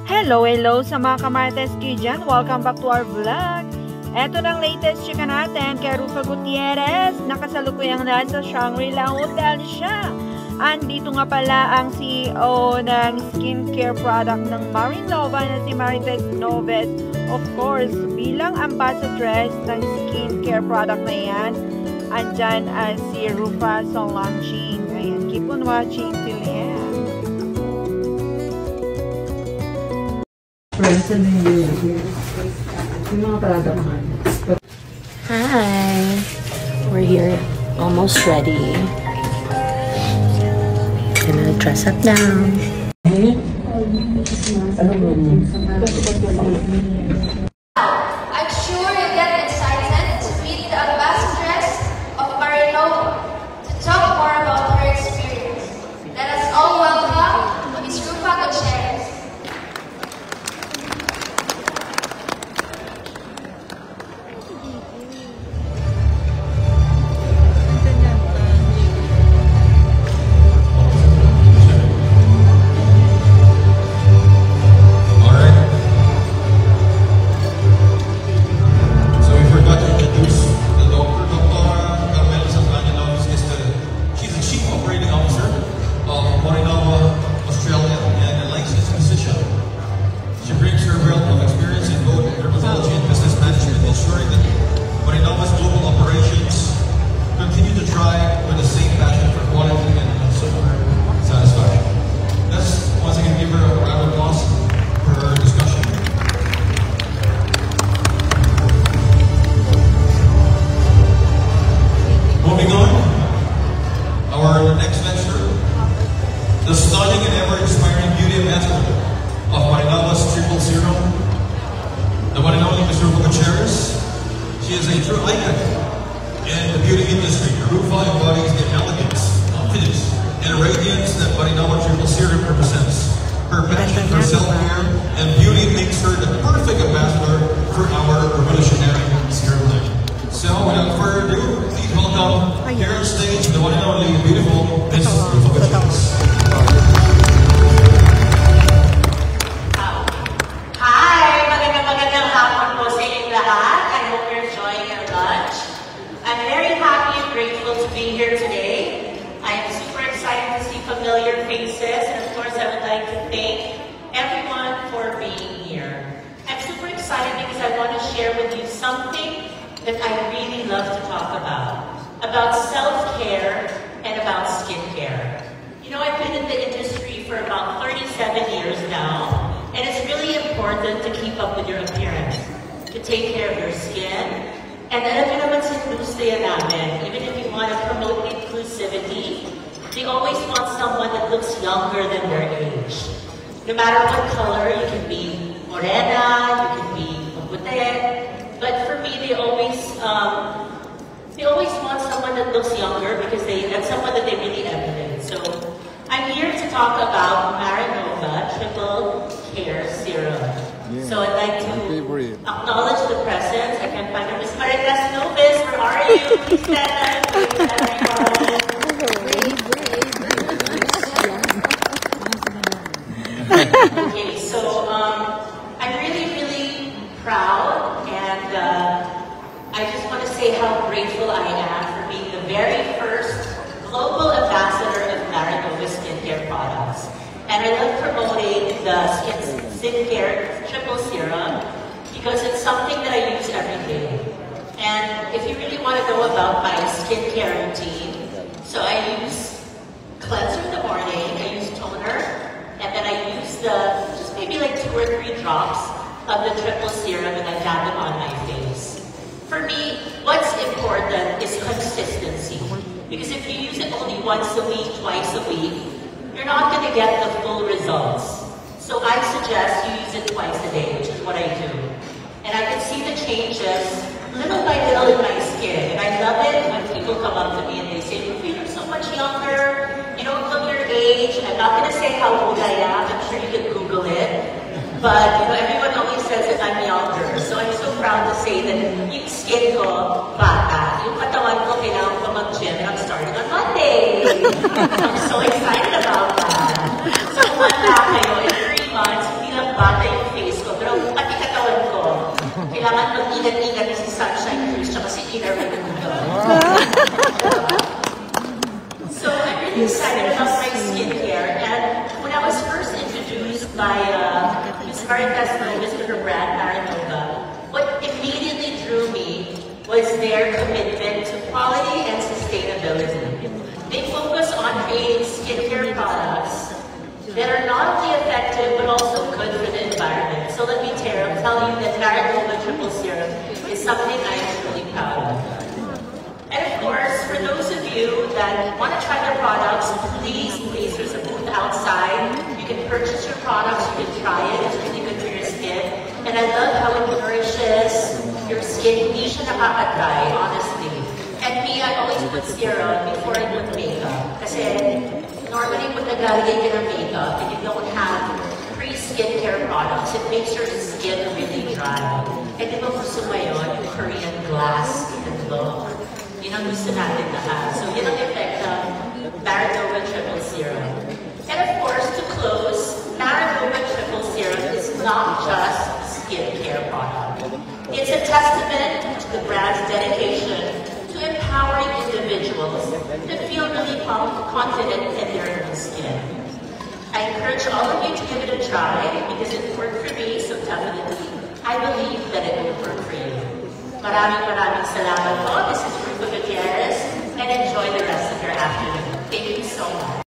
Hello sa mga kamarites ko dyan. Welcome back to our vlog. Eto ng latest chika natin kay Rufa Gutierrez. Nakasalukuyang nasa Shangri-La Hotel siya. Andito nga pala ang CEO ng skincare product ng Marinova na si Marites Noves. Of course, bilang ambassadress ng skincare product na yan, andyan si Rufa Solangching. Ayan, keep on watching till the end. Hi, we're here, almost ready. Gonna dress up now. I'm sure you get excited to meet the ambassadress of Marinova to talk more about her experience. Let us all welcome Ms. Rufa Gutierrez. The stunning and ever-inspiring beauty ambassador of Marinova's Triple Serum, the one and only Ms. Rufa Gutierrez. She is a true icon in the beauty industry. Rufa embodies the elegance, confidence, and radiance that Marinova Triple Serum represents. Her passion for self-care and beauty makes her the perfect ambassador for our revolutionary serum line. So, without further ado, please welcome here on stage the one and only beautiful Ms. Rufa Gutierrez. Magandang hapon po sa inyong lahat. I hope you're enjoying your lunch. I'm very happy and grateful to be here today. I'm super excited to see familiar faces, and of course I would like to thank everyone for being here. I'm super excited because I want to share with you something that I really love to talk about self-care and about skincare. You know, I've been in the industry for about 37 years now, and it's really important to keep up with your appearance, to take care of your skin. And alam niyo naman sa industriya namin, even if you want to promote inclusivity, they always want someone that looks younger than their age. No matter what color, you can be morena, you can be puti, but for me, they always want someone that looks younger because that's someone that they really emulate. So I'm here to talk about Marinova Triple Care Serum. Yeah. So I'd like to acknowledge the presence. I can find Ms. Marites Noves. Where are you? Please stand. Okay, so I'm really proud, and I just want to say how grateful I am for being the very first global ambassador of Marinova skincare products. And I love promoting the skincare triple serum because it's something that I use every day. And if you really want to know about my skincare routine, so I use cleanser in the morning, I use toner, and then I use just maybe like 2 or 3 drops of the triple serum, and I dab them on my face. For me, what's important is consistency. Because if you use it only once a week, twice a week, you're not going to get the full results. So I suggest you use it twice a day, which is what I do. And I can see the changes little by little in my skin. And I love it when people come up to me and they say, "Rufa, you're so much younger. You don't look your age." I'm not going to say how old I am. I'm sure you can Google it. But, you know, everyone always says that I'm younger. So I'm so proud to say that yung skin ko, bata. Yung katawan ko, kailangan ko mag-gym, and I'm starting on Monday. I'm so excited about that. So, wala kayo, in 3 months, hindi lang bata by Ms. Marites Novas with her brand, Marinova, what immediately drew me was their commitment to quality and sustainability. They focus on creating skincare products that are not only effective but also good for the environment. So let me tell you that Marinova Triple Serum is something I am truly proud of. And of course, for those of you that want to try their products, please, there's a booth outside. You can purchase your products, you can try it, it's really good for your skin. And I love how it nourishes your skin. Hindi siya nakaka-dry, honestly. And me, I always put serum before I put makeup. Kasi normally pag naglalagay ka ng makeup and you don't have pre-skincare products, it makes your skin really dry. And di ba gusto mo yun, yung Korean glass skin look? Yun ang gusto natin lahat. So yun ang effect ng Marinova Triple Serum. And of course, to close, Marinova Triple Serum is not just a skincare product. It's a testament to the brand's dedication to empowering individuals to feel really confident in their own skin. I encourage all of you to give it a try because it worked for me, so definitely I believe that it will work for you. Maraming salamat po. This is Rufa Gutierrez, and enjoy the rest of your afternoon. Thank you so much.